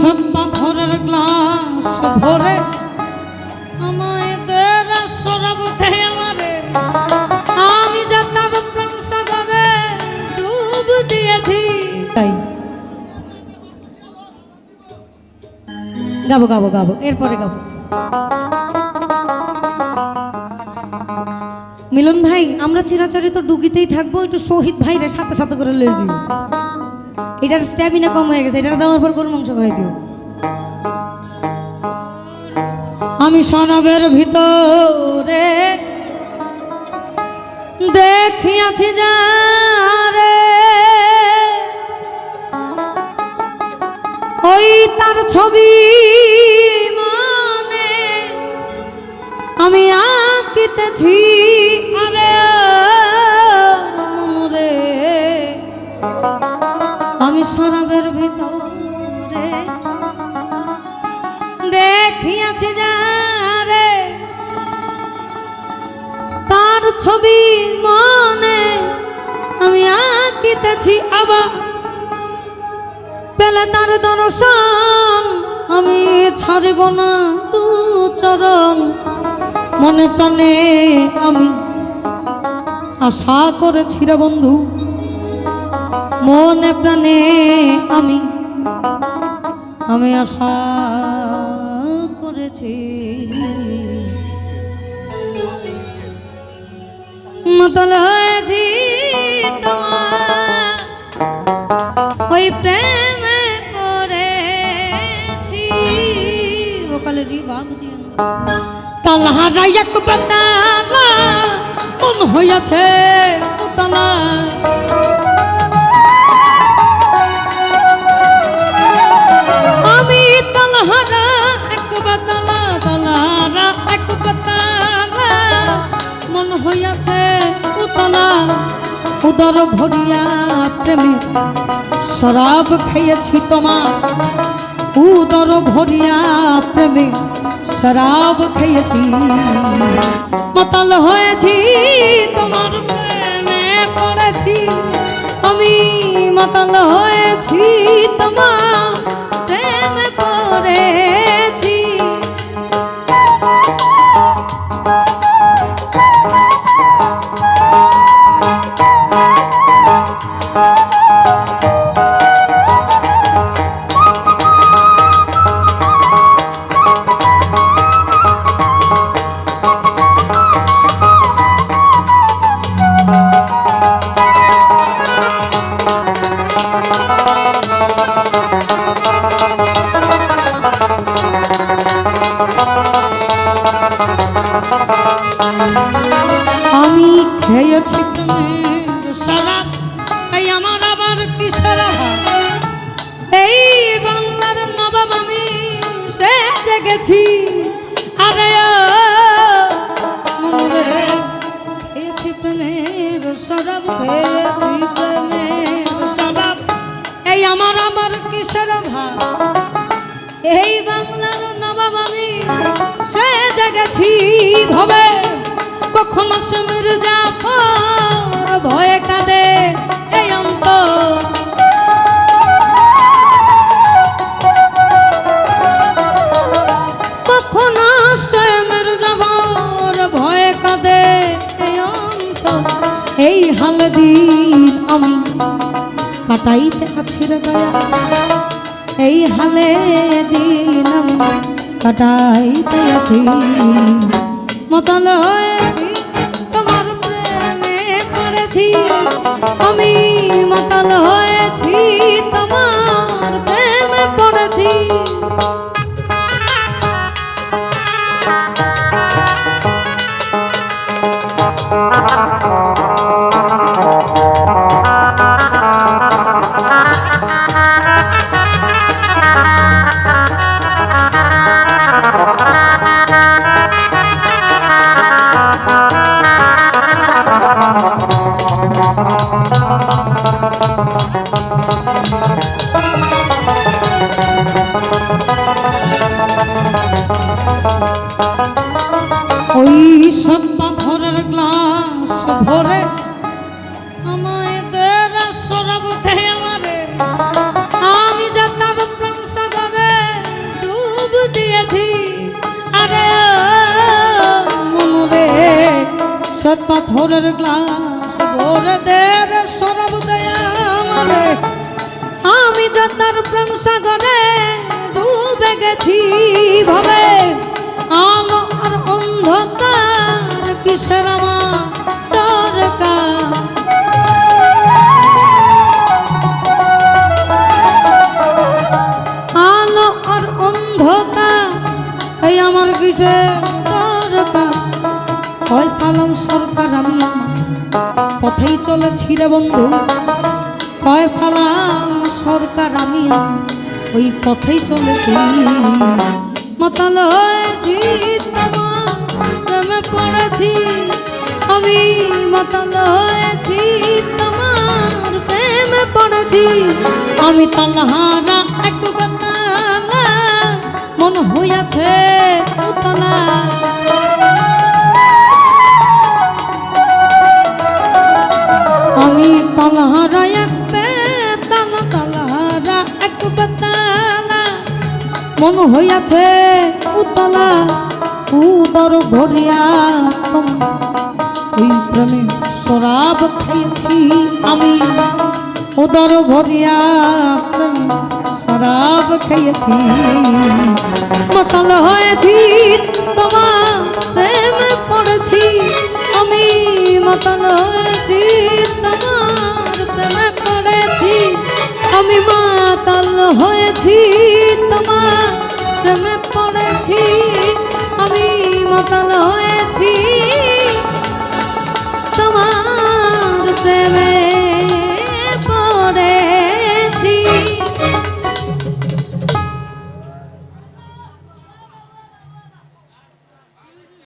সব পাথরের গ্লাস ভরে আমাদের সরব দেয় আমারে, আমি যা তার প্রাণ সাগরে ডুব দিয়েছি। গাবো গাবো গাবো, এরপরে গাবো। মিলন ভাই, আমরা চিরাচরিত ডুগিতেই থাকবো, একটু শহীদ ভাইরে সাথে সাথে করে লয়ে যাই। এটার স্ট্যামিনা কম হয়ে গেছে, এটা দেওয়ার পর গরু মাংস খাই দিও। আমি সনবের ভিতরে দেখিয়াছি যারে, ওই তার ছবি মানে আমি আঁকিতেছি। আরে মরে আমি শরাবের ভিতরে দেখিয়াছি যারে, তার ছবি মনে আমি আঁকিতেছি। আবার পেলে তার দর্শন আমি ছাড়ব না তু চরণ, মনে প্রাণে আমি আশা করেছি রে বন্ধু, মনে প্রাণে আমি আশা করেছি। মতল হয়েছি তোমার ওই প্রেমে পড়েছি। ওকালে রিবাগ দিয়ে তালহারা এক বাতালা মন হইয়াছে উতলা, আমি তালহারা এক বাতালা, তালহারা এক বাতালা মন হইয়াছে উতলা। উদর ভরিয়া প্রেমে শরাব খাইয়াছি তোমার, উদর ভরিয়া প্রেমে শরাব খাইয়াছি। মাতাল হয়েছি তোমার প্রেমে পড়েছি, আমি মাতাল হয়েছি তোমার প্রেমে পড়েছি। খেয়েছি প্রেমের শরাব, এই আমার আবার কিসের অভাব। এই বাংলার নবাব আমি সেজে গেছি। আরে মনে খেয়েছি প্রেমের শরাব, খেয়েছি প্রেমের শরাব, এই আমার আবার কিসের অভাব। এই বাংলার নবাব আমি সেজে গেছি ভবে, কখনো সমীর জাফর ভয়ে কাঁদে এই অন্তর। কখনো সমীর জাফর ভয়ে কাঁদে এই অন্তর। এই হাল দিন আমি কাটাইতে আছি রে দয়া, এই হালে দিন আমি কাটাইতে আছি। মাতাল হয়েছি তোমার প্রেমে পড়েছি, আমি মাতাল হয়েছি তোমার প্রেমে পড়েছি। ভরে আমাদের সরব দেয় আমারে, আমি যা তার প্রাণ সাগরে শ্বেত পাথরের গ্লাস ভরে দে রে শরাব দেয়া আমারে, আমি যে তার প্রেম সাগরে ডুবে গেছি ভাবে। আলো আর অন্ধকার কিসের আমার দরকার, আলো আর অন্ধকার এই আমার কিসের দরকার। হয় সালাম সরকার আমি আমার পথেই চলেছি রে বন্ধু, কয় সালাম সরকার আমি ওই পথেই চলেছি। মাতাল হয়েছি তোমার প্রেমে পড়েছি আমি, মাতাল হয়েছি তোমার প্রেমে পড়েছি আমি। তালহারা এক বেতালা মন হইয়াছে উতলা, আমি তালহারা এক বেতালা, তালহারা এক বেতালা মন হইয়াছে উতলা। উদর ভরিয়া ওই প্রেমে শরাব খাইছি আমি, উদর ভরিয়া শরাব খাইছি। মাতাল হয়েছি তোমার প্রেমে পড়েছি আমি, মাতাল হয়েছি তোমার প্রেমে পড়েছি আমি, মাতাল হয়েছি তোমার প্রেমে পড়েছি আমি, মাতাল হয়ে